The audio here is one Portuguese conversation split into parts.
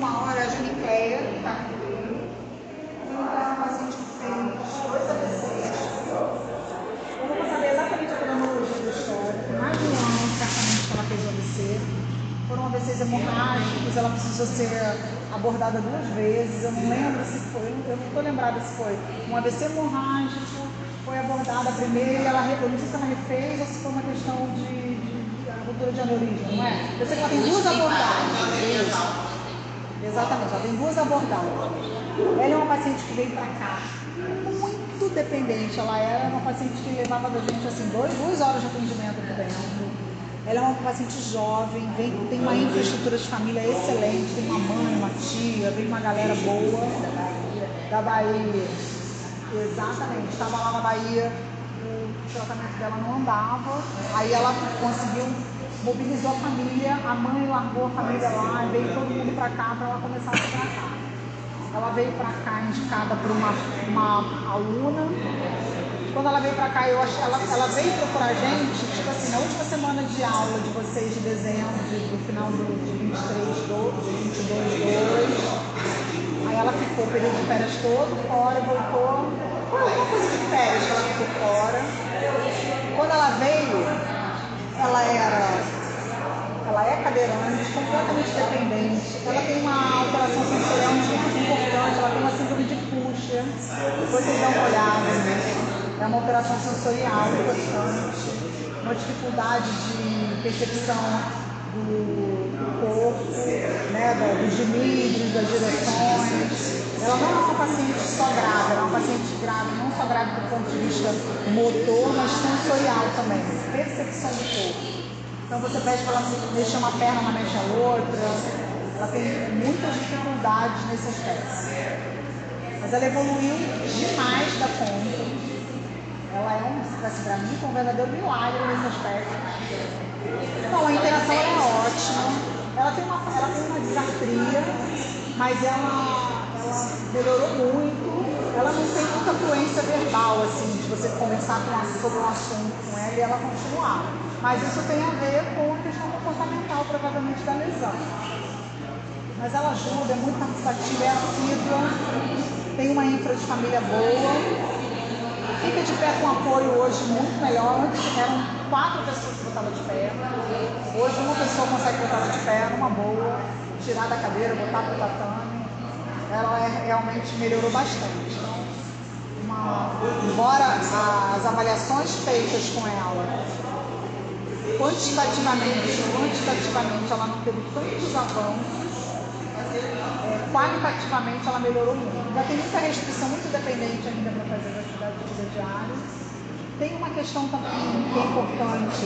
uma hora, a Janicleia, que está comigo. Uma paciente que fez 2 AVCs. Eu não vou saber exatamente a cronologia da história. Tem mais de um ano, certamente, que ela fez o AVC. Foram AVCs hemorrágicos, ela precisou ser abordada 2 vezes. Eu não lembro se foi, eu não estou lembrada se foi um AVC hemorrágico, foi abordada primeiro e ela, eu não sei se ela refez ou se foi uma questão de ruptura de aneurisma, não é? Eu sei que ela tem 2 abordagens. Exatamente, ela tem 2 abordagens. Ela é uma paciente que veio para cá muito dependente. Ela era uma paciente que levava da gente assim 2 horas de atendimento por dentro. Ela é uma paciente jovem, tem uma infraestrutura de família excelente, tem uma mãe, uma tia, vem uma galera boa da Bahia. Exatamente, estava lá na Bahia, o tratamento dela não andava, aí ela conseguiu, mobilizou a família, a mãe largou a família lá e veio todo mundo para cá para ela começar a se tratar. Ela veio para cá indicada por uma aluna. Quando ela veio para cá, ela veio procurar a gente, tipo assim, na última semana de aula de vocês de dezembro, do final de 22, 2. Aí ela ficou o período de férias todo fora, voltou. Foi alguma coisa de férias que ela ficou fora. Quando ela veio, ela é cadeirante, completamente dependente. Ela tem uma alteração sensorial muito importante, ela tem uma síndrome de Cushing. Depois vocês dão uma olhada, né? É uma alteração sensorial importante, uma dificuldade de percepção do corpo, né, dos gemidos, das direções. Ela não é uma paciente só grave, ela é uma paciente grave, não só grave do ponto de vista motor, mas sensorial também, percepção do corpo. Então você pede para ela mexer uma perna, ela mexe a outra. Ela tem muitas dificuldades nesse aspecto. Mas ela evoluiu demais da conta. Ela é para mim, um verdadeiro milagre nesse aspecto. Então, a interação é ótima. Ela tem uma disartria, mas ela melhorou muito. Ela não tem muita fluência verbal, assim, de você conversar sobre um assunto com ela e ela continuar. Mas isso tem a ver com a questão comportamental, provavelmente, da lesão. Mas ela ajuda, é muito participativa, é assídua, tem uma infra de família boa. Fica de pé com apoio hoje muito melhor. Antes eram 4 pessoas que botavam de pé. Hoje uma pessoa consegue botar de pé numa boa, tirar da cadeira, botar para o tatame. Ela realmente melhorou bastante. Então, embora as avaliações feitas com ela, quantitativamente ela não teve tantos avanços, qualitativamente ela melhorou muito. Ainda tem muita restrição, muito dependente ainda para fazer as atividades de vida diária. Tem uma questão também que é importante,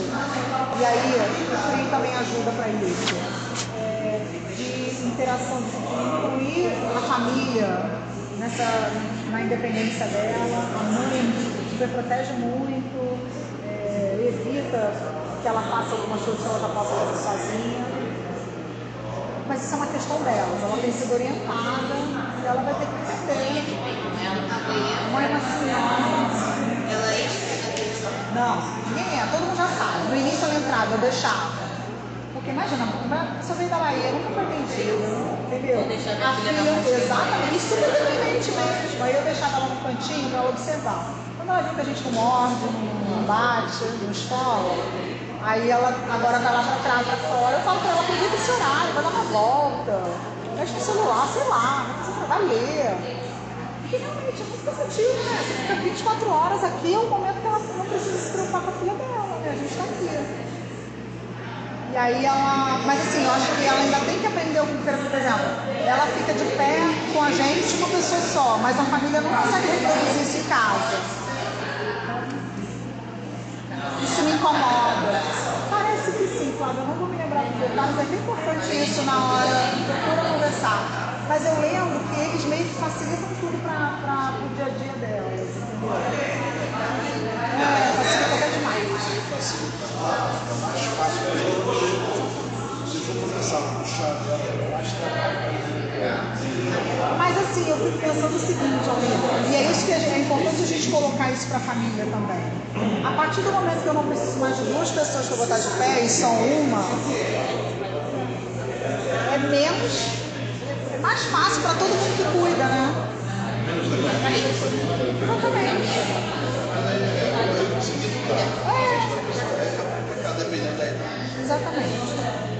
e aí o FRI também ajuda para isso, de interação, de incluir a família na independência dela. A mãe protege muito, evita que ela faça algumas coisas que ela já possa fazer sozinha. Mas isso é uma questão dela. Ela tem sido orientada e ela vai ter que entender. A mãe é uma senhora. Ela é? Não, ninguém é, todo mundo já sabe. No início ela entrava, eu deixava. Porque imagina, a pessoa veio da Bahia, nunca foi atendida, entendeu? A filha, exatamente, super dependente mesmo. Aí eu deixava ela no cantinho para ela observar. Quando ela viu que a gente não morde, não bate, não escola, aí ela agora vai lá pra trás, pra fora. Eu falo pra ela, aproveita esse horário, vai dar uma volta, mexe no celular, sei lá, vai ler. Porque realmente é muito cansativo, né? Você fica 24 horas aqui, é o momento que ela não precisa se preocupar com a filha dela, né? A gente tá aqui. E aí mas assim, eu acho que ela ainda tem que aprender por exemplo, ela fica de pé com a gente, uma pessoa só, mas a família não consegue reproduzir isso em casa. Isso me incomoda. Parece que sim, Flávia, eu não vou me lembrar dos detalhes, é bem importante isso na hora, procura conversar. Mas eu lembro que eles meio que facilitam tudo para o dia a dia delas, entendeu? Facilita até demais. É mais fácil para eles. Se for começar a puxar dela, mais trabalho. Mas assim, eu fico pensando o seguinte, amigo, e é isso que é importante a gente colocar isso para a família também. A partir do momento que eu não preciso mais de 2 pessoas para botar de pé e só uma, é menos mais fácil para todo mundo que cuida, né? Exatamente. Exatamente.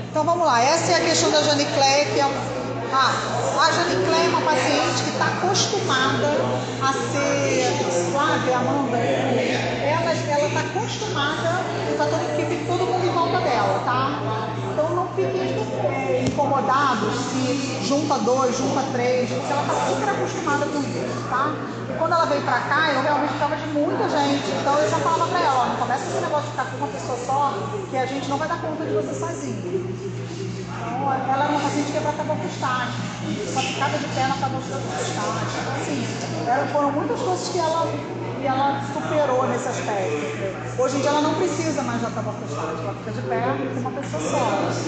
Então vamos lá, essa é a questão da Janicléia, que é a Janicléia é uma paciente que está acostumada a ser Flávia, Amanda, ela está acostumada que fique todo mundo em volta dela, tá? Então não fiquem incomodados se junta 2, junta 3, porque ela está super acostumada com isso, tá? E quando ela veio pra cá, eu realmente ficava de muita gente, então eu já falava pra ela, ó, não começa esse negócio de ficar com uma pessoa só, que a gente não vai dar conta de você sozinha. Então, ela era uma paciente que ia pra tabaco-estágio, só ficava de pé na tabaco-estágio. Então, assim, foram muitas coisas que ela superou nesse aspecto. Hoje em dia ela não precisa mais da tabaco-estágio, ela fica de pé com uma pessoa só.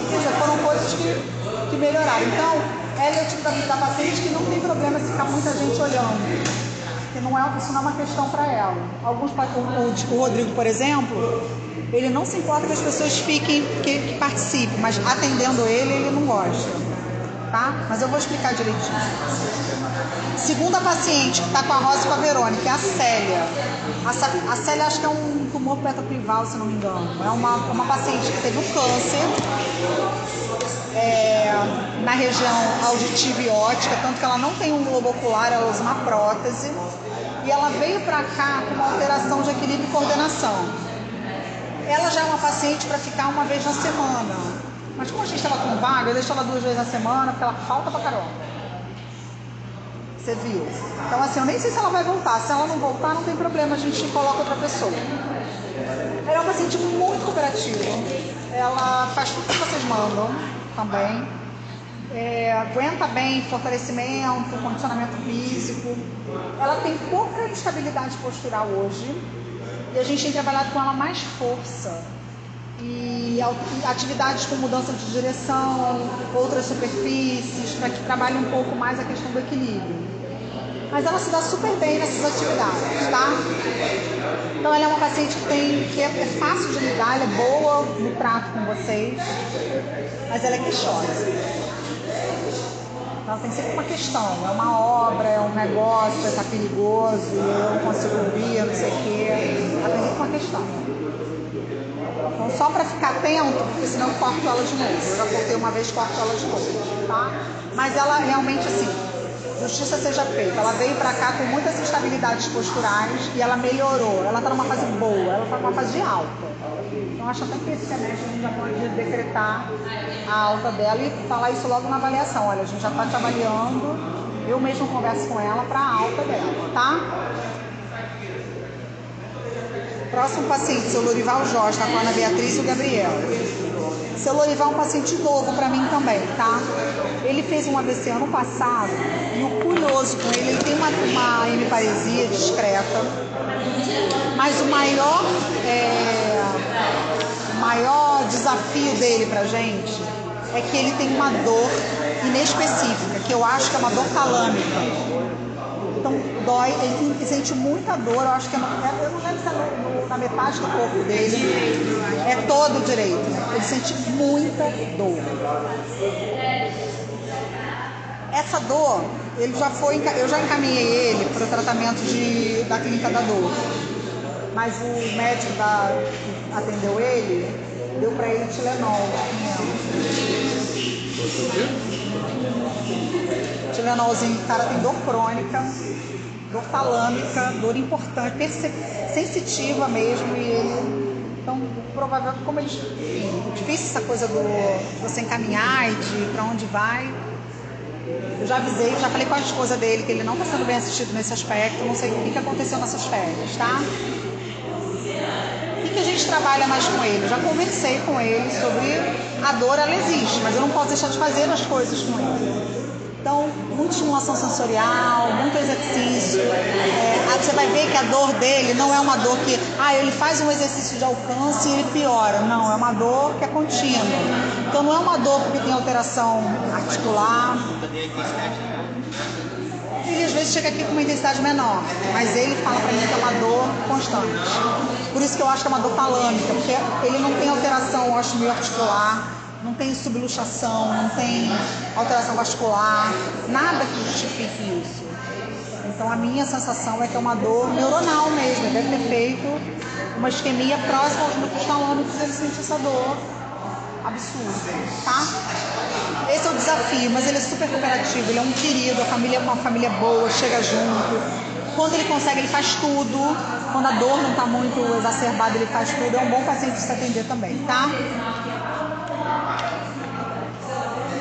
Quer dizer, foram coisas que melhoraram. Então, ela é o tipo da paciente que não tem problema se ficar muita gente olhando. Que isso não é uma questão para ela. O Rodrigo, por exemplo, ele não se importa que as pessoas fiquem, que participem, mas atendendo ele não gosta, tá? Mas eu vou explicar direitinho. Segunda paciente que está com a Rosa e com a Verônica é a Célia. A Célia acho que é um tumor beta-prival, se não me engano. É uma paciente que teve um câncer na região auditiva e óptica, tanto que ela não tem um globo ocular, ela usa uma prótese. E ela veio para cá com uma alteração de equilíbrio e coordenação. Ela já é uma paciente para ficar uma vez na semana. Mas como a gente estava com vaga, eu deixo ela 2 vezes na semana, porque ela falta pra caramba. Você viu? Então assim, eu nem sei se ela vai voltar. Se ela não voltar, não tem problema, a gente coloca outra pessoa. Ela é uma paciente muito cooperativa. Ela faz tudo que vocês mandam também. Aguenta bem fortalecimento, condicionamento físico. Ela tem pouca estabilidade postural hoje e a gente tem trabalhado com ela mais força e atividades com mudança de direção, outras superfícies, para que trabalhe um pouco mais a questão do equilíbrio. Mas ela se dá super bem nessas atividades, tá? Então ela é uma paciente que é fácil de lidar, ela é boa no trato com vocês, mas ela é queixosa. Então tem sempre uma questão, é uma obra, é um negócio, está perigoso, eu não consigo ouvir, eu não sei o quê. Ela tem sempre uma questão. Então só para ficar atento, porque senão eu corto ela de novo. Eu já cortei uma vez, corto ela de novo, tá? Mas ela realmente assim, justiça seja feita. Ela veio para cá com muitas instabilidades posturais e ela melhorou. Ela está numa fase boa, ela está numa fase de alta. Então acho até que esse semestre a gente já pode decretar a alta dela e falar isso logo na avaliação. Olha, a gente já está te avaliando, eu mesmo converso com ela para a alta dela, tá? Próximo paciente, seu Lorival Jorge, está com a Ana Beatriz e o Gabriel. Seu Lorival é um paciente novo para mim também, tá? Ele fez um AVC ano passado e o curioso com ele tem uma hemiparesia discreta, mas o maior desafio dele pra gente é que ele tem uma dor inespecífica, que eu acho que é uma dor talâmica. Então dói, ele sente muita dor, eu acho que eu não lembro se é na metade do corpo dele, é todo direito, né? Ele sente muita dor. Essa dor, eu já encaminhei ele para o tratamento da clínica da dor, mas o médico que atendeu ele deu para ele Tilenol. Tilenolzinho, o cara tem dor crônica, dor talâmica, dor importante, sensitiva mesmo, e ele, então, provavelmente, como eles, difícil essa coisa de você encaminhar e de para onde vai. Eu já avisei, já falei com a esposa dele que ele não está sendo bem assistido nesse aspecto, não sei o que aconteceu nessas férias, tá? O que a gente trabalha mais com ele? Eu já conversei com ele sobre a dor, ela existe, mas eu não posso deixar de fazer as coisas com ele. Então, muita estimulação sensorial, muito exercício. Você vai ver que a dor dele não é uma dor que ele faz um exercício de alcance e ele piora. Não, é uma dor que é contínua. Então não é uma dor porque tem alteração articular. Ele às vezes chega aqui com uma intensidade menor, mas ele fala pra mim que é uma dor constante. Por isso que eu acho que é uma dor talâmica, porque ele não tem alteração, eu acho, meio articular. não tem subluxação, não tem alteração vascular, nada que justifique isso. Então a minha sensação é que é uma dor neuronal mesmo, ele deve ter feito uma isquemia próxima aos núcleos talâmicos e ele sente essa dor absurda, tá? Esse é o desafio, mas ele é super cooperativo, ele é um querido, a família é uma família boa, chega junto. Quando ele consegue, ele faz tudo. Quando a dor não está muito exacerbada, ele faz tudo. É um bom paciente de se atender também, tá?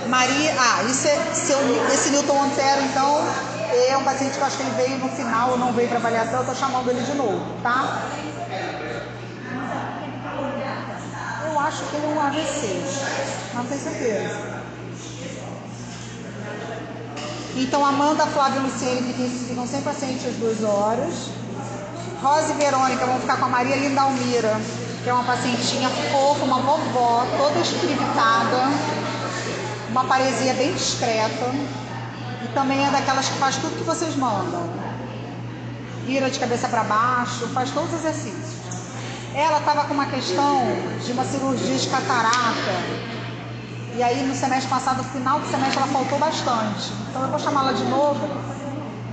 Maria, esse Newton Montero, então, é um paciente que eu acho que ele veio no final, não veio para avaliação, eu tô chamando ele de novo, tá? Eu acho que ele é um AVC, não tenho certeza. Então, Amanda, Flávia e Luciene ficam sem paciente às 2 horas. Rosa e Verônica vão ficar com a Maria Linda Almira, que é uma pacientinha fofa, uma vovó, toda estrivitada, uma paresia bem discreta. E também é daquelas que faz tudo que vocês mandam. Vira de cabeça para baixo, faz todos os exercícios. Ela estava com uma questão de uma cirurgia de catarata. E aí no semestre passado, no final do semestre, ela faltou bastante. Então eu vou chamá-la de novo.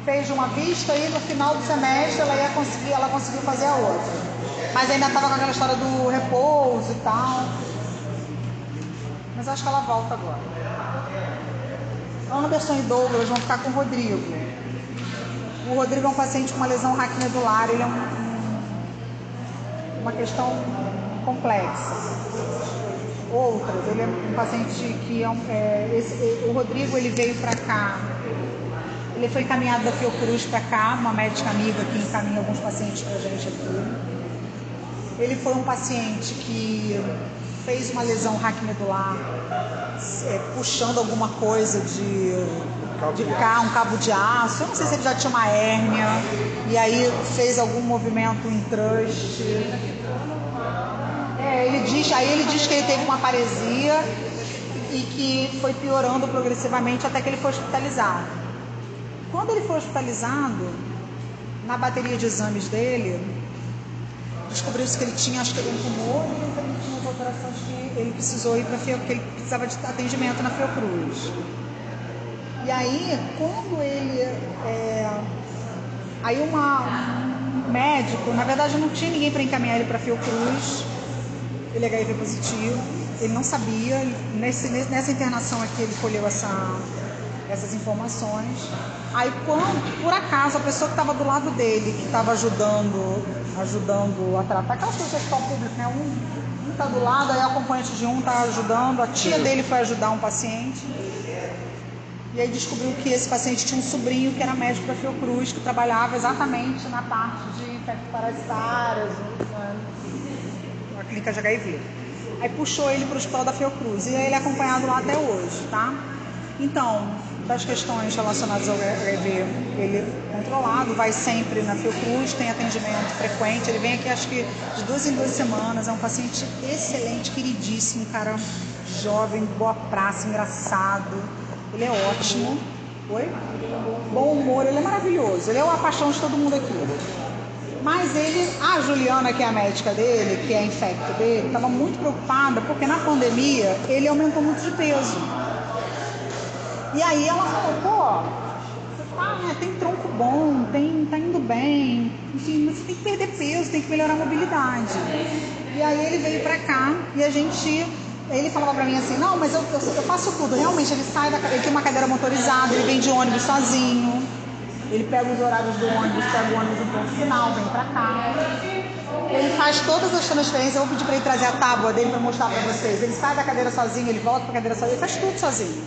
Fez uma vista e no final do semestre ela conseguiu fazer a outra. Mas ainda estava com aquela história do repouso e tal. Mas acho que ela volta agora. Anderson e Douglas vão ficar com o Rodrigo. O Rodrigo é um paciente com uma lesão raquimedular. Ele é uma questão complexa. Outras, ele é um paciente que o Rodrigo ele veio para cá, ele foi encaminhado da Fiocruz para cá, uma médica amiga que encaminha alguns pacientes para a gente aqui. Ele foi um paciente que fez uma lesão raquimedular, puxando alguma coisa de cá, um cabo de aço, eu não sei se ele já tinha uma hérnia, e aí fez algum movimento em trust. Ele diz que ele teve uma paresia e que foi piorando progressivamente até que ele foi hospitalizado. Quando ele foi hospitalizado, na bateria de exames dele, descobriu-se que ele tinha, acho que um tumor e também tinha as operações que ele precisou ir para a Fiocruz, que ele precisava de atendimento na Fiocruz. E aí, quando ele... um médico, na verdade não tinha ninguém para encaminhar ele para a Fiocruz. Ele é HIV positivo, ele não sabia, nessa internação aqui ele colheu essas informações. Aí quando, por acaso, a pessoa que estava do lado dele, que estava ajudando a tratar, aquelas coisas de hospital público, né? Um está do lado, aí a acompanhante de um está ajudando, a tia dele foi ajudar um paciente. E aí descobriu que esse paciente tinha um sobrinho que era médico da Fiocruz, que trabalhava exatamente na parte de infectos parasitários, na clínica de HIV. Aí puxou ele para o hospital da Fiocruz e ele é acompanhado lá até hoje, tá? Então, das questões relacionadas ao HIV, ele é controlado, vai sempre na Fiocruz, tem atendimento frequente, ele vem aqui acho que de 2 em 2 semanas, é um paciente excelente, queridíssimo, cara jovem, boa praça, engraçado, ele é ótimo. Oi? Bom humor, ele é maravilhoso, ele é a paixão de todo mundo aqui. Mas a Juliana, que é a médica dele, que é a infecto dele, estava muito preocupada porque na pandemia ele aumentou muito de peso. E aí ela falou, você tem tronco bom, tá indo bem, enfim, você tem que perder peso, tem que melhorar a mobilidade. E aí ele veio pra cá e ele falava pra mim assim, não, mas eu faço tudo, realmente, ele tem uma cadeira motorizada, ele vem de ônibus sozinho. Ele pega os horários do ônibus, pega o ônibus no ponto final, vem pra cá. Ele faz todas as transferências. Eu vou pedir pra ele trazer a tábua dele pra mostrar pra vocês. Ele sai da cadeira sozinho, ele volta pra cadeira sozinho, ele faz tudo sozinho.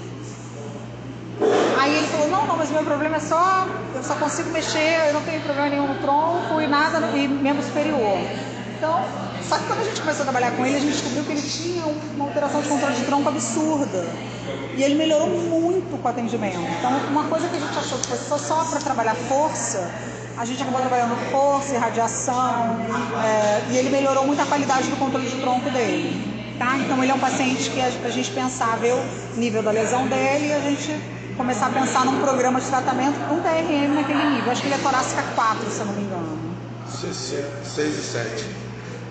Aí ele falou, não, mas meu problema é eu só consigo mexer, eu não tenho problema nenhum no tronco e nada, e membro superior. Então, só que quando a gente começou a trabalhar com ele, a gente descobriu que ele tinha uma alteração de controle de tronco absurda. E ele melhorou muito com o atendimento. Então, uma coisa que a gente achou que fosse só para trabalhar força, a gente acabou trabalhando força e radiação, e ele melhorou muito a qualidade do controle de tronco dele. Tá? Então, ele é um paciente que a gente pensava, ver o nível da lesão dele e a gente começar a pensar num programa de tratamento com TRM naquele nível. Acho que ele é torácica 4, se eu não me engano. 6 e 7.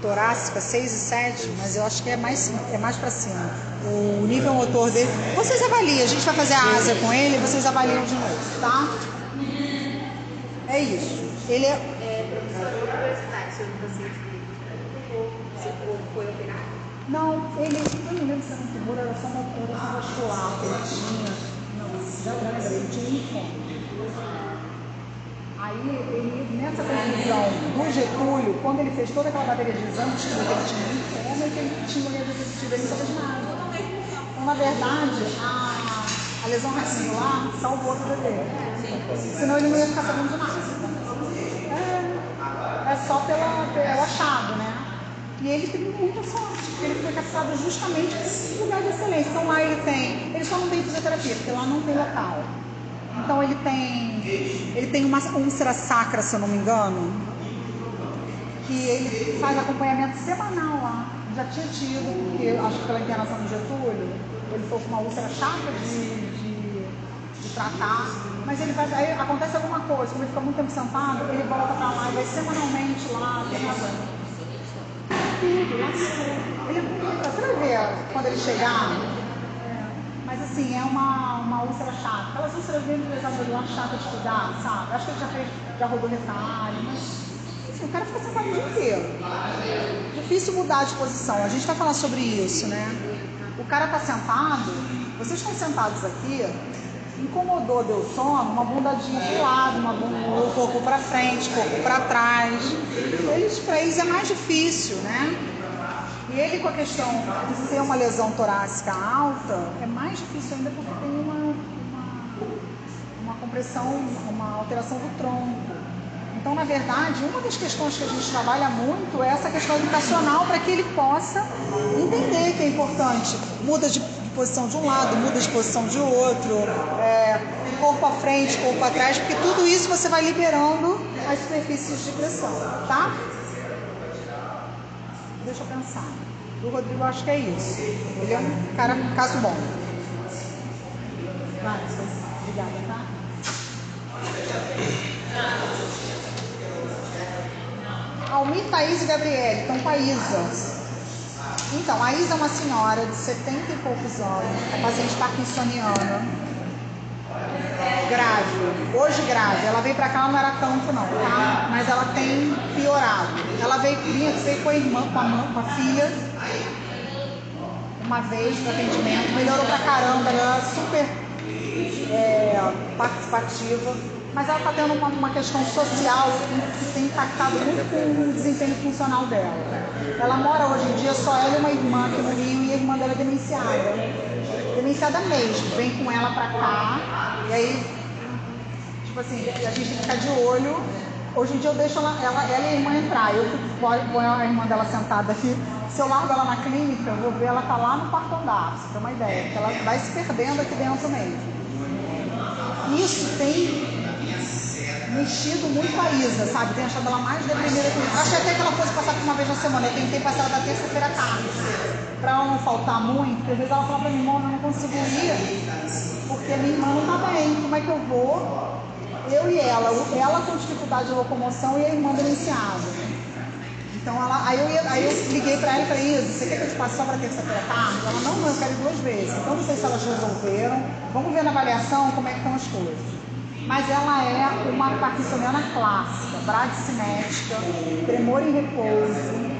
torácica 6 e 7, mas eu acho que é mais para cima. O nível motor dele. Vocês avaliam, a gente vai fazer a asa com ele e vocês avaliam de novo, tá? É isso. Ele é. Foi operado? Não, ele. Eu não lembro se era um tumor, era só uma operação vascular que ele tinha. Não, já lembro, ele tinha linfoma. Aí, ele, nessa conclusão do Getúlio, quando ele fez toda aquela bateria de exames, descobriu que ele tinha linfoma e que ele tinha uma tido ele não nada. Então, na verdade, a lesão reticular salvou a vida dele. Senão ele não ia ficar sabendo de nada. É só pelo achado, né? E ele teve muita sorte, porque ele foi captado justamente nesse lugar de excelência. Então lá ele só não tem fisioterapia, porque lá não tem local. Então ele tem uma úlcera sacra, se eu não me engano, que ele faz acompanhamento semanal lá. Já tinha tido, porque acho que pela internação do Getúlio, ele foi com uma úlcera chata de tratar, mas ele vai, aí acontece alguma coisa, como ele fica muito tempo sentado, ele volta pra lá e vai semanalmente lá, tem razão. Tudo, ele é bonito, você vai ver quando ele chegar. Mas assim, é uma úlcera chata. Aquelas úlceras bem pesadas lá, chata de cuidar, sabe? Acho que ele já rodou retalho, mas enfim, o cara fica sentado o dia inteiro. Difícil mudar de posição. A gente vai falar sobre isso, né? O cara tá sentado, vocês estão sentados aqui, incomodou, deu sono, uma bundadinha pro lado, o corpo para frente, corpo para trás. Para eles é mais difícil, né? E ele, com a questão de ser uma lesão torácica alta, é mais difícil ainda porque tem uma compressão, uma alteração do tronco. Então, na verdade, uma das questões que a gente trabalha muito é essa questão educacional para que ele possa entender que é importante. Muda de posição de um lado, muda de posição de outro, corpo à frente, corpo atrás, porque tudo isso você vai liberando as superfícies de pressão, tá? Deixa eu pensar. Do Rodrigo, eu acho que é isso. Ele é um cara, caso bom. Vai, obrigada, tá? Almir, Thaís e Gabriele estão com a Isa. Então, a Isa é uma senhora de 70 e poucos anos, é paciente parkinsoniana, grave, hoje grave. Ela veio pra cá, ela não era tanto não, tá? Mas ela tem piorado. Ela veio com a irmã, com a filha, uma vez no atendimento, melhorou pra caramba, ela era super participativa, mas ela tá tendo uma questão social que tem impactado muito com o desempenho funcional dela. Ela mora hoje em dia só ela e uma irmã aqui no Rio, e a irmã dela é demenciada mesmo, vem com ela pra cá, e aí, tipo assim, a gente tem que ficar de olho. Hoje em dia eu deixo ela e a irmã entrar, eu ponho a irmã dela sentada aqui. Se eu largo ela na clínica, eu vou ver ela tá lá no quarto andar, pra você ter uma ideia, porque ela vai se perdendo aqui dentro mesmo. Isso tem mexido muito a Isa, sabe? Tem achado ela mais deprimida que isso. Achei até que ela fosse passar por uma vez na semana. Eu tentei passar ela da terça-feira à tarde, pra ela não faltar muito, porque às vezes ela fala pra minha irmã, eu não consigo ir, porque a minha irmã não tá bem, como é que eu vou? Eu e ela com dificuldade de locomoção e a irmã demenciada. Então aí eu liguei pra ela e falei, Isa, você quer que eu te passe só pra terça-feira à tarde? Ela, não, eu quero ir 2 vezes. Então não sei se elas resolveram. Vamos ver na avaliação como é que estão as coisas. Mas ela é uma parkinsoniana clássica, bradicinética, tremor em repouso,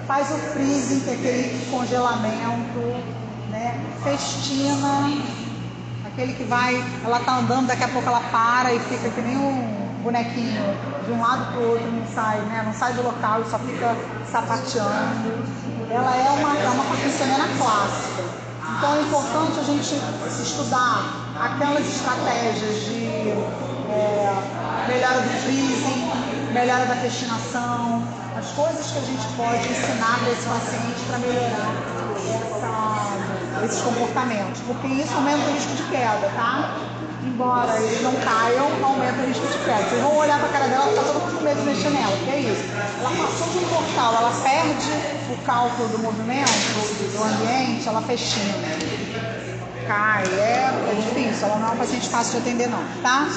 faz o freezing, que é aquele congelamento, né? Festina, aquele que vai, ela tá andando, daqui a pouco ela para e fica que nem um bonequinho de um lado pro outro, não sai, né? Não sai do local e só fica sapateando. Ela é uma parkinsoniana clássica. Então é importante a gente estudar aquelas estratégias de melhora do freezing, melhora da festinação, as coisas que a gente pode ensinar para esse paciente para melhorar esses comportamentos, porque isso aumenta o risco de queda, tá? Embora eles não caiam, aumenta o risco de queda. Vocês vão olhar para a cara dela, ela está todo mundo com medo de mexer nela, que é isso. Ela passou de um portal, ela perde o cálculo do movimento, do ambiente, ela festina. Cai, é difícil, ela não é uma paciente fácil de atender não, tá?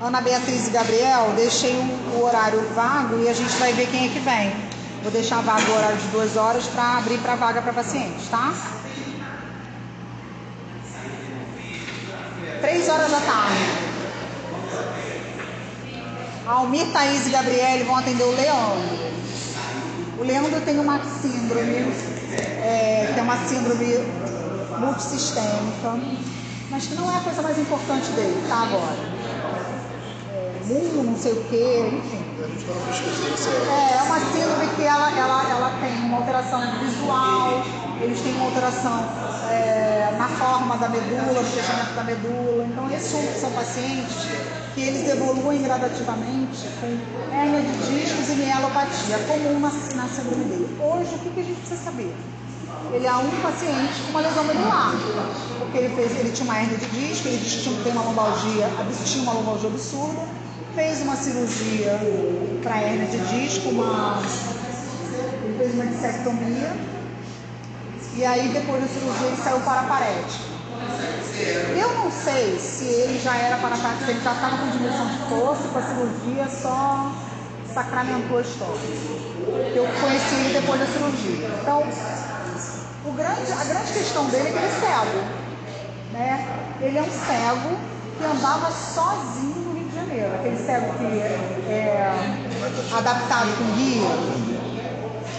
Ana Beatriz e Gabriel, deixei o horário vago e a gente vai ver quem é que vem. Vou deixar vago o horário de 2 horas para abrir para vaga para pacientes, tá? 3 horas da tarde. Almir, Thaís e Gabriele vão atender o Leandro. O Leandro tem uma síndrome, que é uma síndrome multissistêmica, mas que não é a coisa mais importante dele, tá? Agora. Não sei o que, enfim. É uma síndrome que ela tem uma alteração visual, eles têm uma alteração na forma da medula, no fechamento da medula. Então, esses são pacientes que eles evoluem gradativamente com hérnia de discos e mielopatia, comum na síndrome dele. Hoje, o que a gente precisa saber? Ele é um paciente com uma lesão medular, porque ele tinha uma hérnia de disco, ele tinha uma lombalgia absurda, fez uma cirurgia para hérnia de disco, ele fez uma dissectomia, e aí depois da cirurgia ele saiu paraparético. Eu não sei se ele já era paraparético, se ele já estava com diminuição de força, com a cirurgia só sacramentou a história. Eu conheci ele depois da cirurgia. Então, a grande questão dele é que ele é cego, né? Ele é um cego que andava sozinho no Rio de Janeiro, aquele cego que é adaptado com guia.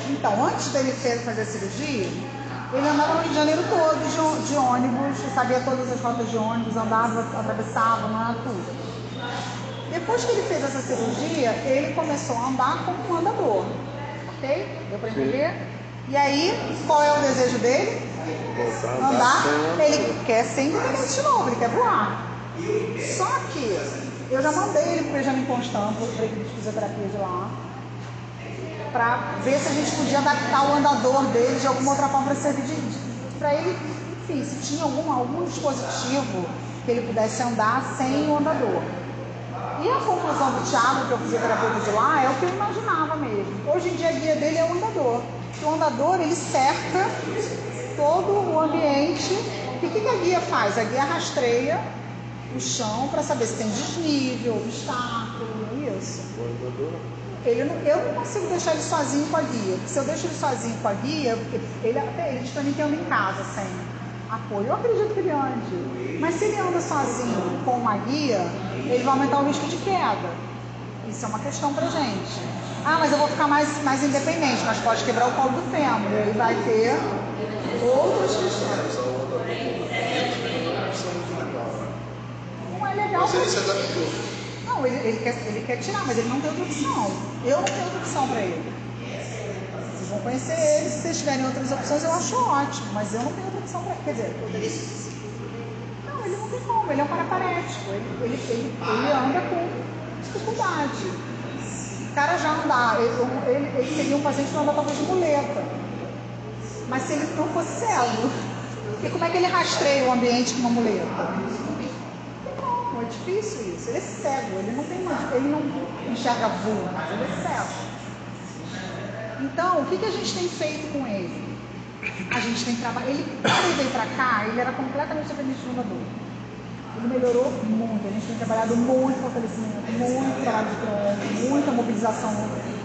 Então, antes dele fazer a cirurgia, ele andava no Rio de Janeiro todo de ônibus, sabia todas as rotas de ônibus, andava, atravessava, não era tudo. Depois que ele fez essa cirurgia, ele começou a andar como um andador, ok? Deu para entender? E aí, qual é o desejo dele? Andar. Ele quer ser independente de novo, ele quer voar. Só que eu já mandei ele para o Benjamin Constant, para a equipe de fisioterapia de lá, para ver se a gente podia adaptar o andador dele de alguma outra forma para servir para ele, enfim, se tinha algum dispositivo que ele pudesse andar sem o andador. E a conclusão do Thiago, que é o fisioterapeuta de lá, é o que eu imaginava mesmo. Hoje em dia a guia dele é o andador. O andador, ele cerca todo o ambiente. E o que a guia faz? A guia rastreia o chão para saber se tem desnível, obstáculo, isso. Eu não consigo deixar ele sozinho com a guia. Porque se eu deixo ele sozinho com a guia, ele também anda em casa sem apoio. Eu acredito que ele ande. Mas se ele anda sozinho com uma guia, ele vai aumentar o risco de queda. Isso é uma questão pra gente. Ah, mas eu vou ficar mais independente, mas pode quebrar o colo do fêmur. Ele vai ter outras questões. Não é legal. Mas ele se adaptou. Não, ele quer tirar, mas ele não tem outra opção. Eu não tenho outra opção para ele. Vocês vão conhecer ele, se vocês tiverem outras opções, eu acho ótimo, mas eu não tenho outra opção para ele. Quer dizer, não, ele não tem como, ele é um paraparético, ele anda com dificuldade. O cara já andar, ele seria um paciente que anda talvez de muleta. Mas se ele não fosse cego, e como é que ele rastreia o ambiente com uma muleta? É difícil isso. Ele é cego, ele não enxerga vulva, mas ele é cego. Então, o que a gente tem feito com ele? A gente tem trabalhado. Quando ele veio pra cá, ele era completamente dependente do andador. Ele melhorou muito. A gente tem trabalhado muito fortalecimento, muito trabalho de tronco, muita mobilização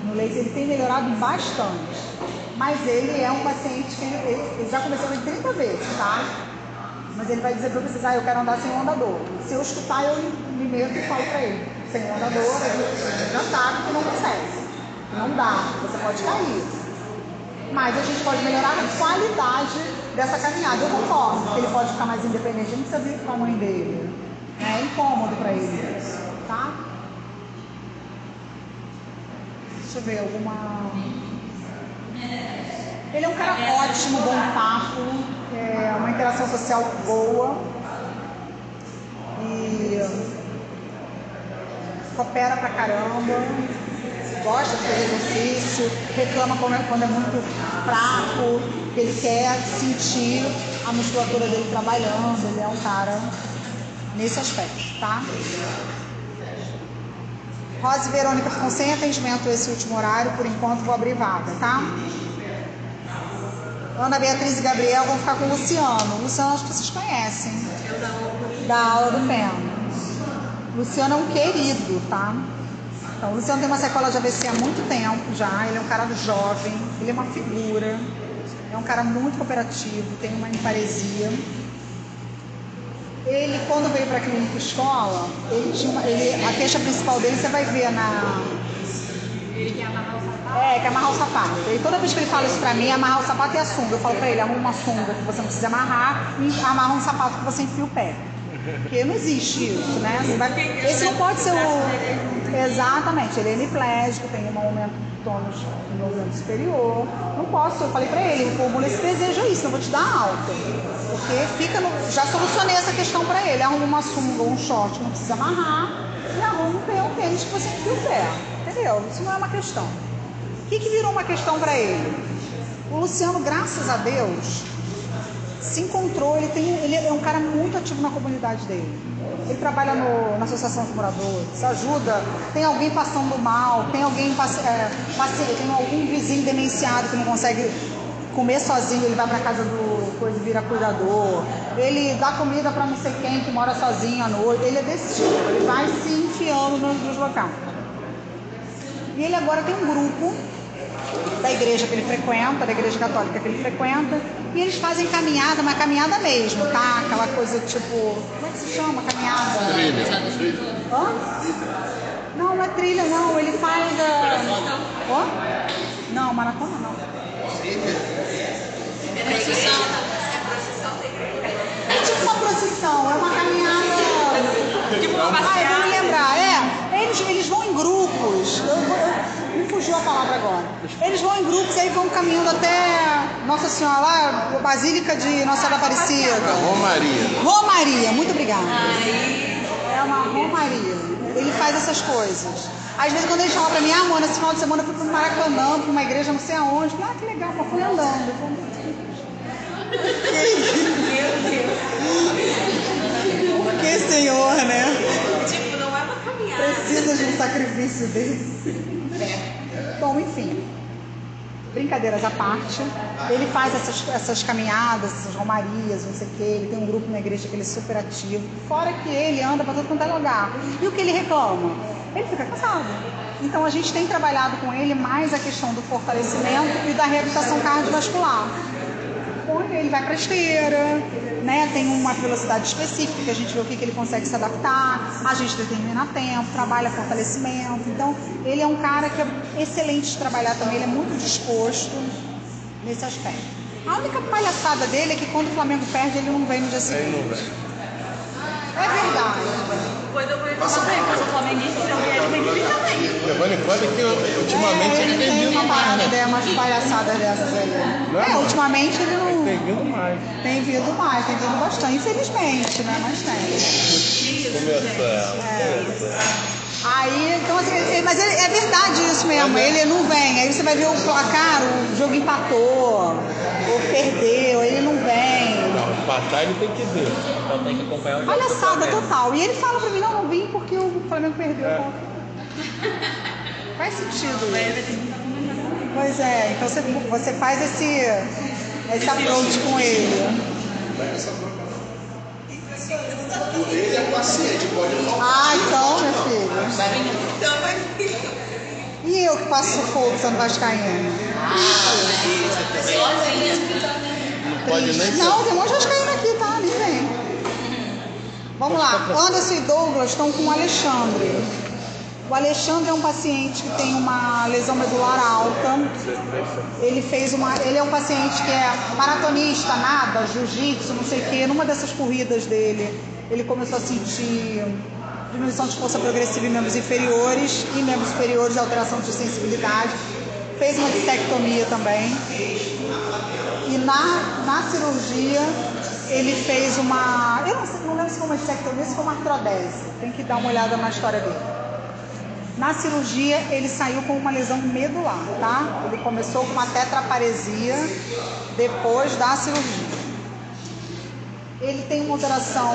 no leito. Ele tem melhorado bastante. Mas ele é um paciente que ele já começou em 30 vezes, tá? Mas ele vai dizer para vocês, eu quero andar sem o andador. Se eu escutar, eu me meto e falo para ele. Sem o andador, ele já sabe que não consegue. Não dá, você pode cair. Mas a gente pode melhorar a qualidade dessa caminhada. Eu concordo que ele pode ficar mais independente, a gente precisa vir com a mãe dele. É incômodo para ele, tá? Deixa eu ver, Ele é um cara ótimo, bom papo, uma interação social boa e coopera pra caramba, gosta de fazer exercício, reclama quando é muito fraco, ele quer sentir a musculatura dele trabalhando, ele é um cara nesse aspecto, tá? Rosa e Verônica ficam sem atendimento esse último horário, por enquanto vou abrir vaga, tá? Ana Beatriz e Gabriel vão ficar com o Luciano. O Luciano acho que vocês conhecem. Da aula do PEN. Luciano é um querido, tá? Então, o Luciano tem uma sequela de AVC há muito tempo já, ele é um cara jovem, ele é uma figura, é um cara muito cooperativo, tem uma emparesia. Ele, quando veio para a clínica escola, a queixa principal dele, você vai ver na... Ele quer amarrar o sapato? Quer amarrar o sapato. E toda vez que ele fala isso pra mim, amarrar o sapato e a sunga. Eu falo pra ele, arruma uma sunga que você não precisa amarrar e amarra um sapato que você enfia o pé. Porque não existe isso, né? Esse não pode ser o... Exatamente, ele é hemiplégico, tem um aumento de tônus no movimento superior. Não posso, eu falei pra ele, formula esse desejo aí, senão eu vou te dar alta. Porque fica no... Já solucionei essa questão pra ele. Arruma uma sunga ou um short que não precisa amarrar e arruma um tênis que você enfia o pé. Entendeu? Isso não é uma questão. O que virou uma questão para ele? O Luciano, graças a Deus, se encontrou, ele é um cara muito ativo na comunidade dele. Ele trabalha na Associação dos Moradores, ajuda, tem alguém passando mal, tem alguém tem algum vizinho demenciado que não consegue comer sozinho, ele vai para casa do coisa, vira cuidador. Ele dá comida para não sei quem que mora sozinho à noite. Ele é desse tipo, ele vai se enfiando nos locais. E ele agora tem um grupo da igreja que ele frequenta, da igreja católica que ele frequenta, e eles fazem caminhada, uma caminhada mesmo, tá? Aquela coisa tipo, como é que se chama? Caminhada? Trilha. Hã? Não é trilha não, ele faz Não, maratona não. É tipo uma procissão, é uma caminhada. Tipo uma Eu vou me lembrar, eles vão em grupos, me fugiu a palavra agora. Eles vão em grupos e aí vão caminhando até Nossa Senhora, lá, a Basílica de Nossa Senhora Aparecida. Romaria, muito obrigada. É uma romaria. Ele faz essas coisas. Às vezes quando ele fala pra mim, amor, nesse final de semana eu fui pro Maracanã, pra uma igreja não sei aonde. Que legal, mas fui andando. Por que, Senhor, né? Tipo, não é uma caminhada. Precisa de um sacrifício desse. Bom, enfim. Brincadeiras à parte. Ele faz essas caminhadas, essas romarias, não sei o quê. Ele tem um grupo na igreja que ele é super ativo. Fora que ele anda para todo quanto é lugar. E o que ele reclama? Ele fica cansado. Então a gente tem trabalhado com ele mais a questão do fortalecimento e da reabilitação cardiovascular. Ele vai para a esteira, né? Tem uma velocidade específica que a gente vê o que ele consegue se adaptar, a gente determina tempo, trabalha fortalecimento. Então, ele é um cara que é excelente de trabalhar também, ele é muito disposto nesse aspecto. A única palhaçada dele é que quando o Flamengo perde, ele não vem no dia seguinte. É verdade. Quando eu conheço também, porque eu sou flamenguista, se eu vier, ele tem que vir também. Levando em conta que ultimamente ele tem tem vindo uma mais, parada, né? umas palhaçadas dessas aí. Não, Ultimamente ele não... Tem vindo mais. Tem vindo bastante, infelizmente, né? Mas tem. Começando. Aí, então assim, mas é verdade isso mesmo, ele não vem. Aí você vai ver o placar, o jogo empatou, ou perdeu, ele não vem. Não, empatar ele tem que ver. Então tem que acompanhar o jogo. Palhaçada total. E ele fala pra mim, não vim porque o Flamengo perdeu. Faz sentido isso. Pois é, então você faz esse approach com ele. Ele é paciente, pode falar. Então, meu filho. E eu que passo sufoco sendo vascaíno? Não pode nem ser. Não, tem um monte de vascaíno aqui, tá? Nem vem. Vamos lá. Anderson e Douglas estão com o Alexandre. O Alexandre é um paciente que tem uma lesão medular alta. Ele é um paciente que é maratonista, nada, jiu-jitsu, não sei o quê. Numa dessas corridas dele, ele começou a sentir diminuição de força progressiva em membros inferiores e membros superiores, alteração de sensibilidade. Fez uma dissectomia também. E na cirurgia, ele fez uma... Eu não lembro se foi uma dissectomia ou se foi uma artrodese. Tem que dar uma olhada na história dele. Na cirurgia, ele saiu com uma lesão medular, tá? Ele começou com uma tetraparesia depois da cirurgia. Ele tem uma alteração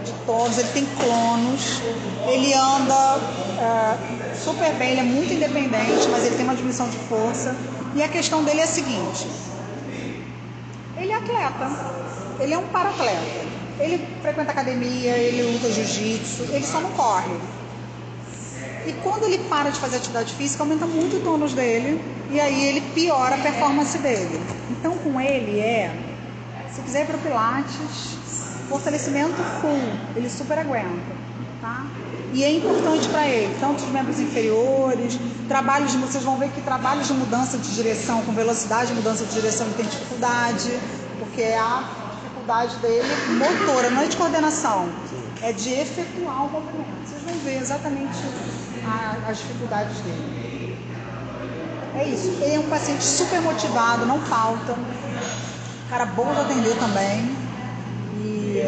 de tônus, ele tem clonos, ele anda super bem, ele é muito independente, mas ele tem uma diminuição de força. E a questão dele é a seguinte: ele é atleta, ele é um paratleta. Ele frequenta academia, ele luta jiu-jitsu, ele só não corre. E quando ele para de fazer atividade física, aumenta muito o tônus dele e aí ele piora a performance dele. Então com ele se quiser ir para o Pilates, fortalecimento full, ele super aguenta, tá? E é importante para ele, tanto os membros inferiores, vocês vão ver que trabalhos de mudança de direção, com velocidade de mudança de direção, ele tem dificuldade, porque é a dificuldade dele motora, não é de coordenação, é de efetuar o movimento. Vocês vão ver exatamente as dificuldades dele. É isso, ele é um paciente super motivado, não falta, cara bom de atender também, e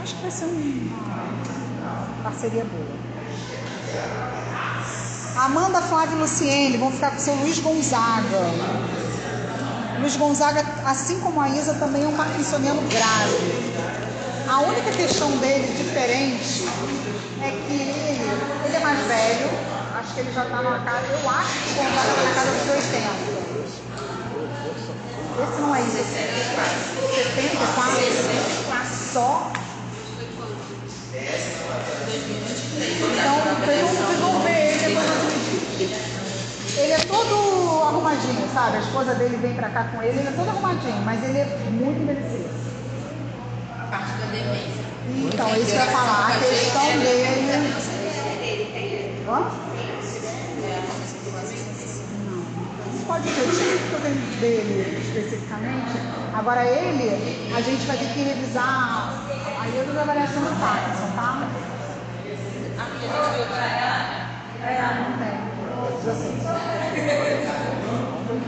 acho que vai ser uma parceria boa. Amanda, Flávia e Luciene vão ficar com o seu Luiz Gonzaga. Luiz Gonzaga, assim como a Isa, também é um parkinsoniano grave. A única questão dele diferente é que ele é mais velho, acho que ele já está na casa, eu acho que o Gonzaga está na casa dos 80. Esse não é isso. 74? Só? Então, vocês vão ver ele depois. Ele é todo arrumadinho, sabe? A esposa dele vem pra cá com ele é todo arrumadinho, mas ele é muito envelhecido. A parte da demência. Então, isso que eu ia falar, a questão dele. Hã? Não pode ver, deixa eu ver o que eu tenho dele especificamente. Agora ele, a gente vai ter que revisar a livro da avaliação do Parkinson, tá? Não tem.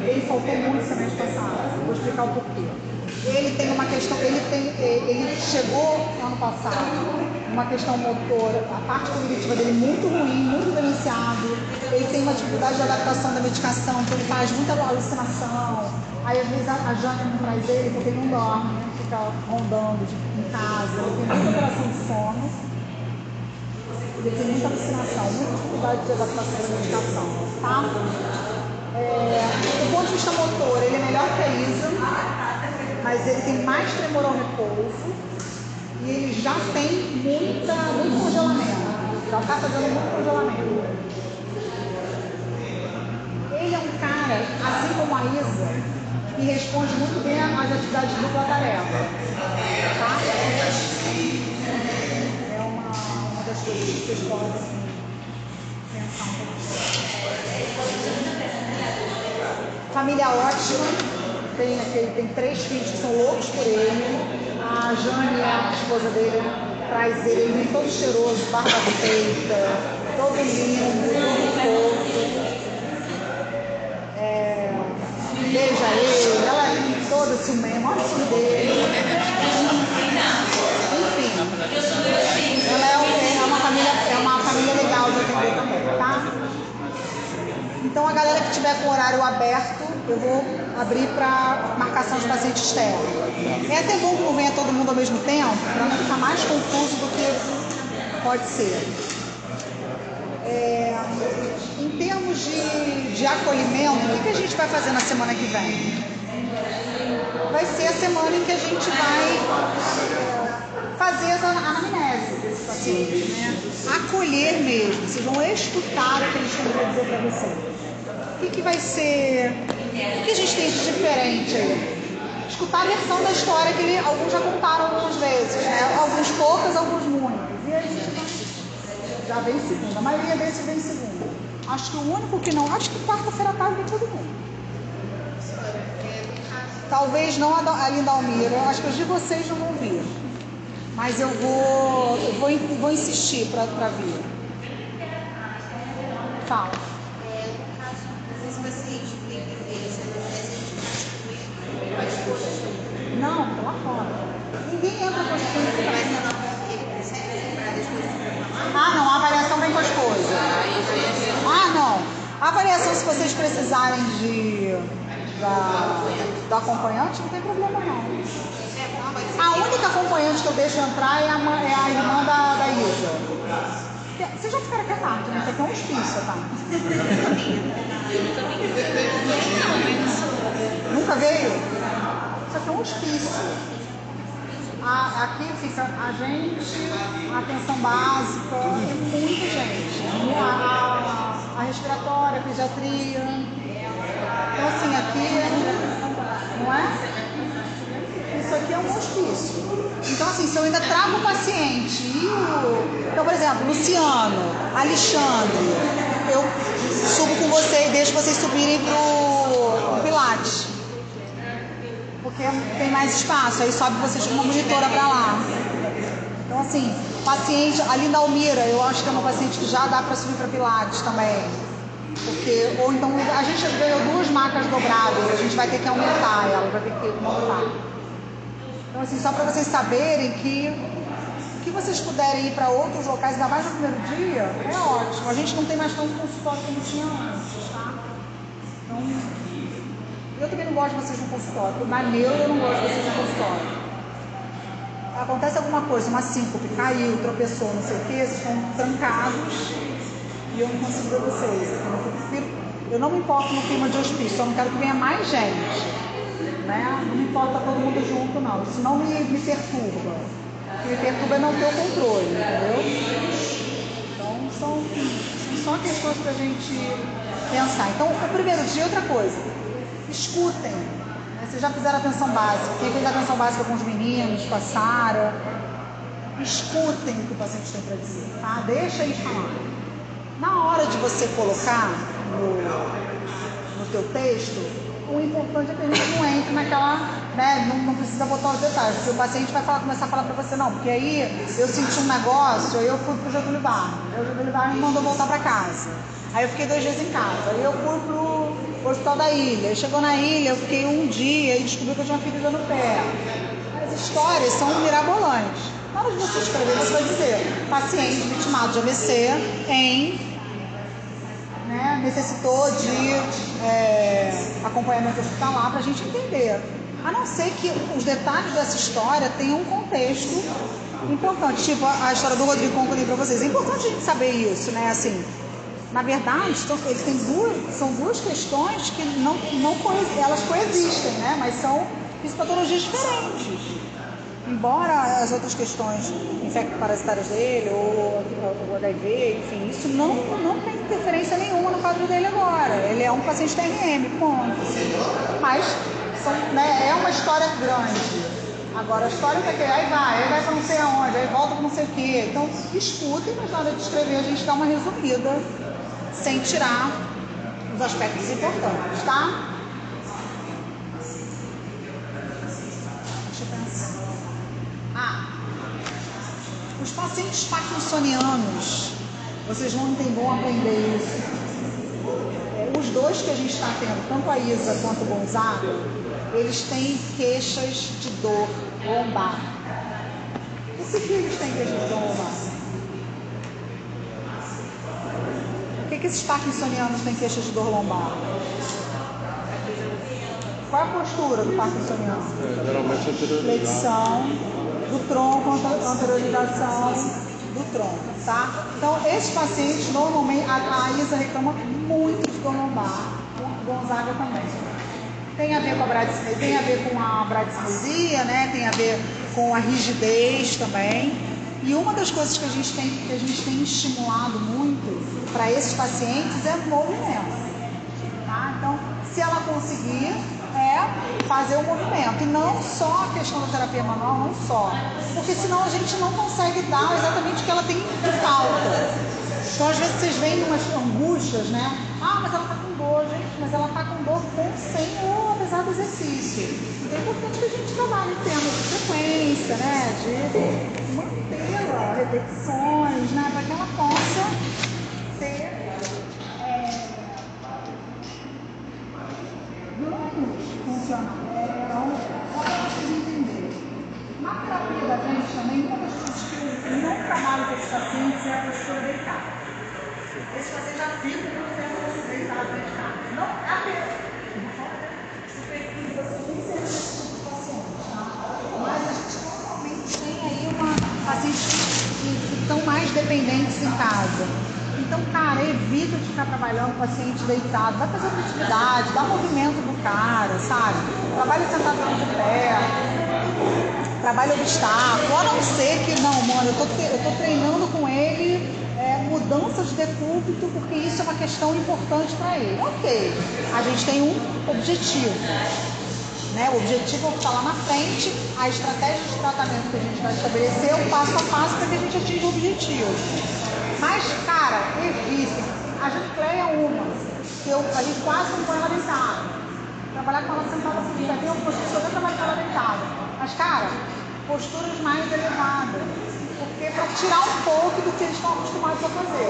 Ele faltou muito semestre passado. Vou explicar o porquê. Ele tem uma questão, ele chegou ano passado, uma questão motora, a parte cognitiva dele muito ruim, muito denunciado. Ele tem uma dificuldade de adaptação da medicação, então ele faz muita alucinação. Aí às vezes a Jane não traz ele porque ele não dorme, né? Fica rondando em casa, ele tem muita alteração de sono. Ele tem muita alucinação, muita dificuldade de adaptação da medicação, tá? Do ponto de vista motor, ele é melhor que a Isa, mas ele tem mais tremor ao repouso e ele já tem muito congelamento, já está fazendo muito congelamento. Ele é um cara, assim como a Isa, que responde muito bem às atividades de dupla tarefa, tá? Das coisas que vocês podem pensar um pouquinho. Família ótima, tem 3 filhos que são loucos por ele. A Jane, a esposa dele, traz ele vem todo cheiroso, barba feita, todo lindo, todo fofo. Beija ele, ela é toda ciumenta, olha o ciúme dele. Enfim, ela é uma família legal de atender também, tá? Então a galera que tiver com o horário aberto, eu vou abrir para marcação de paciente externo. É até bom que não venha todo mundo ao mesmo tempo, para não ficar mais confuso do que pode ser. Em termos de acolhimento, o que a gente vai fazer na semana que vem? Vai ser a semana em que a gente vai fazer a anamnese desse paciente, né? Acolher mesmo, vocês vão escutar o que eles têm para dizer para vocês. O que vai ser, o que a gente tem de diferente aí? Escutar a versão da história que alguns já contaram algumas vezes, né? Alguns poucas, alguns muitos. E aí a gente já vem segunda, a maioria desses vem segunda. Acho que o único que não, acho que quarta-feira à tarde vem todo mundo. Talvez não a Linda Almira, acho que os de vocês não vão vir. Mas eu vou insistir para vir. Fala. Não, tô lá fora. Ninguém entra com as coisas. Ah, não, a avaliação vem com as coisas. Ah, não. A avaliação, se vocês precisarem do acompanhante, não tem problema não. A única acompanhante que eu deixo entrar é a irmã da Isa. Vocês já ficaram aqui à tarde, né? Isso aqui é um hospício, tá? Nunca veio? Isso aqui é um hospício. aqui fica a gente, a atenção básica, é muita gente. A respiratória, a pediatria. Então, assim, aqui, não é? Isso aqui é um hospício. Então, assim, se eu ainda trago o paciente Então, por exemplo, Luciano, Alexandre, eu subo com você e deixo vocês subirem pro Pilates. Porque tem mais espaço, aí sobe vocês com uma monitora pra lá. Então, assim, paciente, a Linda Almira, eu acho que é uma paciente que já dá pra subir pra Pilates também. Porque, ou então, a gente ganhou 2 macas dobráveis, a gente vai ter que aumentar ela, vai ter que montar. Então, assim, só pra vocês saberem que vocês puderem ir para outros locais, ainda mais no primeiro dia, é ótimo. A gente não tem mais tanto consultório como tinha antes, tá? Então, eu também não gosto de vocês no consultório. Na neuro, eu não gosto de vocês no consultório. Acontece alguma coisa, uma síncope, caiu, tropeçou, não sei o quê, vocês estão trancados e eu não consigo ver vocês. Eu não me importo no clima de hospício, só não quero que venha mais gente. Né? Não me importa todo mundo junto, não. Isso não me perturba. O que me perturba é não ter o controle, entendeu? Então, são só questões pra gente pensar. Então, o primeiro dia, outra coisa. Escutem. Né? Vocês já fizeram atenção básica. Quem fez atenção básica com os meninos, com a Sara. Escutem o que o paciente tem para dizer, tá? Deixa eles falar. Na hora de você colocar no teu texto, o importante é que a gente não entre naquela, né, não precisa botar os detalhes, porque o paciente vai começar a falar pra você, não, porque aí eu senti um negócio, aí eu fui pro Getúlio Vargas, o Getúlio Vargas me mandou voltar pra casa, aí eu fiquei 2 dias em casa, aí eu fui pro Hospital da Ilha, aí chegou na ilha, eu fiquei 1 dia e descobri que eu tinha uma ferida no pé. As histórias são mirabolantes. Na hora de você escrever, você vai dizer, paciente vitimado de AVC né, necessitou de acompanhamento hospitalar para a gente entender. A não ser que os detalhes dessa história tenham um contexto importante. Tipo a história do Rodrigo que eu contei para vocês. É importante a gente saber isso, né? Assim, na verdade, ele tem são 2 questões que elas coexistem, né? Mas são fisiopatologias diferentes. Embora as outras questões infecto-parasitárias dele, ou o HIV, enfim, isso não tem interferência nenhuma no quadro dele agora. Ele é um paciente TRM, ponto. Mas é uma história grande. Agora, a história tá que aí vai pra não sei aonde, aí volta pra não sei o quê. Então, escutem, mas na hora de escrever a gente dá uma resumida, sem tirar os aspectos importantes, tá? Deixa eu pensar. Os pacientes parkinsonianos, vocês vão aprender isso. Os 2 que a gente está tendo, tanto a Isa quanto o Gonzaga, eles têm queixas de dor lombar. Por que eles têm queixas de dor lombar? Por que esses parkinsonianos têm queixas de dor lombar? Qual é a postura do parkinsoniano? Geralmente é flexão do tronco, anteriorização do tronco, tá? Então, esses pacientes, normalmente, a Isa reclama muito de dor lombar, o Gonzaga também. Tem a ver com a bradicinesia, né? Tem a ver com a rigidez também. E uma das coisas que a gente tem estimulado muito para esses pacientes é movimento, tá? Então, se ela conseguir, fazer o movimento, e não só a questão da terapia manual, não só, porque senão a gente não consegue dar exatamente o que ela tem de falta. Então, às vezes, vocês veem umas angústias, né? Mas ela tá com dor, gente, mas ela tá com dor sem ou apesar do exercício. Então, é importante que a gente trabalhe em termos de frequência, né? De mantê-la, repetições, né? Para que ela possa ter funcional. Então, só para vocês entenderem. Na terapia da gente também, uma das coisas que eu não trabalho com esses pacientes é a postura deitada. Esse paciente já fica muito tempo deitado dentro de casa. Não é apenas. O perfil de vocês nem serve desse tipo de paciente, tá? Mas a gente normalmente tem aí pacientes que estão mais dependentes em casa. Então, cara, evita de ficar trabalhando com o paciente deitado. Vai fazer outra atividade, dá movimento do cara, sabe? Trabalha sentado de pé. trabalho obstáculo, a não ser que, não, mano, eu tô treinando com ele mudança de decúbito, porque isso é uma questão importante para ele. Ok, a gente tem um objetivo, né? O objetivo é estar lá na frente, a estratégia de tratamento que a gente vai estabelecer é um passo a passo para que a gente atinja o objetivo. Mas, cara, evite. A Janicleia é uma, que a gente quase não põe ela deitada. Trabalhar com ela sentada assim, vai ter uma postura, eu trabalho com ela deitada. Mas, cara, posturas mais elevadas. Porque para tirar um pouco do que eles estão acostumados a fazer.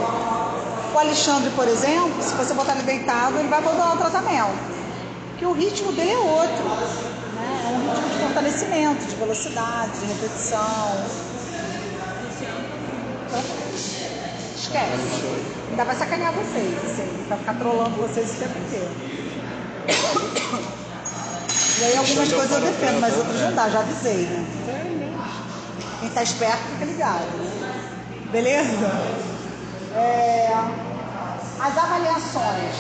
O Alexandre, por exemplo, se você botar ele deitado, ele vai abandonar o tratamento. Porque o ritmo dele é outro. Né? É um ritmo de fortalecimento, de velocidade, de repetição. Então, esquece. Ainda vai sacanear vocês, assim, vai ficar trolando vocês o tempo inteiro. E aí algumas coisas eu defendo, mas outras não dá, já avisei, né? Quem tá esperto fica ligado, né? Beleza? As avaliações.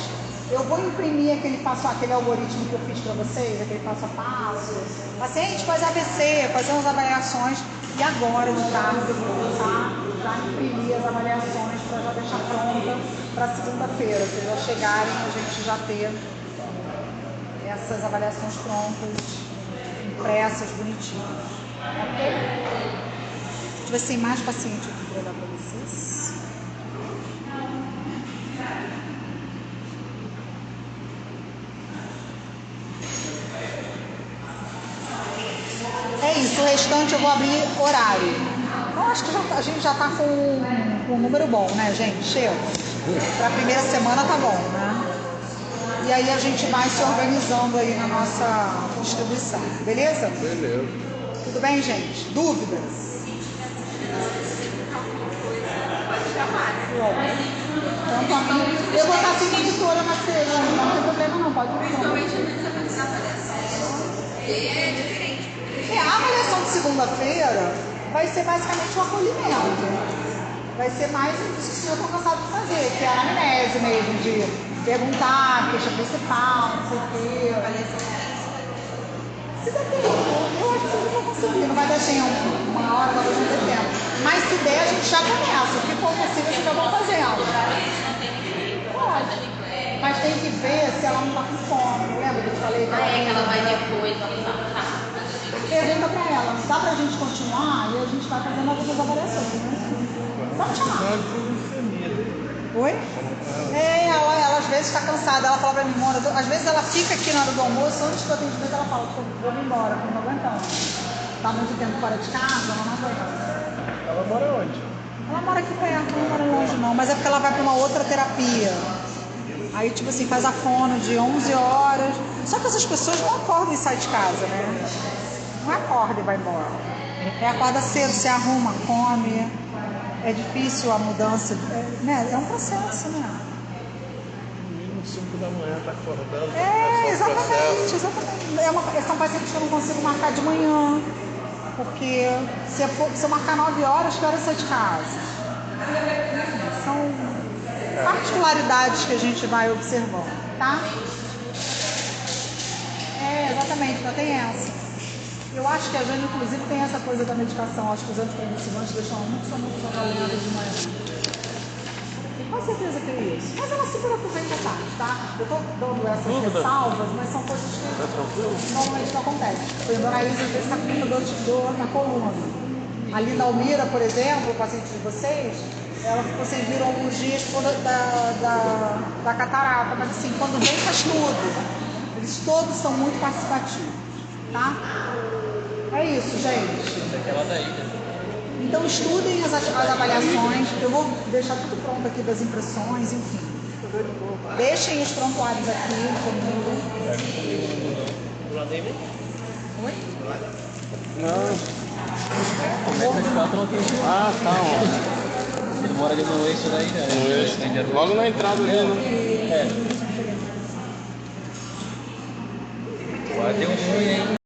Eu vou imprimir aquele algoritmo que eu fiz para vocês, aquele passo a passo. Paciente faz AVC, fazer umas avaliações. E agora, no caso, eu vou começar já imprimir as avaliações para já deixar pronta para segunda-feira. Se já chegarem, a gente já ter essas avaliações prontas, impressas, bonitinhas. Ok? Se tivesse mais paciente aqui para dar para vocês. É isso, o restante eu vou abrir horário. Então acho que a gente já está com um número bom, né, gente? Chega. Para a primeira semana tá bom, né? E aí a gente vai se organizando aí na nossa distribuição, beleza? Beleza. Tudo bem, gente? Dúvidas? Então, a mim, eu vou estar sem monitora na segunda, não tem problema não, pode vir. A avaliação de segunda-feira vai ser basicamente um acolhimento. Vai ser mais isso que eu estou cansado de fazer, que é a anamnese mesmo, de perguntar, queixa principal, não sei o quê. Se der tempo, eu acho que vocês vão conseguir, não vai dar tempo, uma hora, talvez não dê tempo. Mas se der, a gente já começa, o que for possível, vocês já vão fazendo. Pode. Mas tem que ver se ela não está com fome, lembra que eu te falei? Que ela vai depois, Pergunta pra ela, dá pra gente continuar? E a gente vai fazendo as outras avaliações, né? Vamos chamar. Oi? Ela às vezes está cansada, ela fala pra mim, Mona, às vezes ela fica aqui na hora do almoço, antes do atendimento ela fala, vou me embora, porque não aguentando. Tá muito tempo fora de casa, ela não aguenta. Ela mora onde? Ela mora aqui perto, não mora longe não, mas é porque ela vai pra uma outra terapia. Aí, tipo assim, faz a fono de 11 horas. Só que essas pessoas não acordam e saem de casa, né? Não acorda e vai embora. Acorda cedo, se arruma, come. É difícil a mudança, né? É um processo, né? No mínimo 5 da manhã tá acordando. Exatamente. São pacientes que eu não consigo marcar de manhã. Porque se eu marcar 9 horas, que horas eu saio de casa? São particularidades que a gente vai observando, tá? Exatamente, não tem essa. Eu acho que a Jane, inclusive, tem essa coisa da medicação. Acho que os anticonvulsivantes deixam muito sonolenta de manhã. Tenho quase certeza que é isso. Mas ela super aproveita a tarde, tá? Eu tô dando essas ressalvas, mas são coisas que normalmente não acontecem. Por exemplo, a Anaísa, às vezes, está com muita dor na coluna. Ali na Almira, por exemplo, o paciente de vocês, vocês viram alguns dias da catarata, mas assim, quando vem faz tudo. Eles todos são muito participativos, tá? É isso, gente. Então estudem as avaliações. Eu vou deixar tudo pronto aqui das impressões, enfim. Deixem os prontuários aqui comigo. Oi? Não. Tá, ó. Ele mora ali no eixo daí, né? Logo na entrada ali, né? Agora tem um ruim, hein?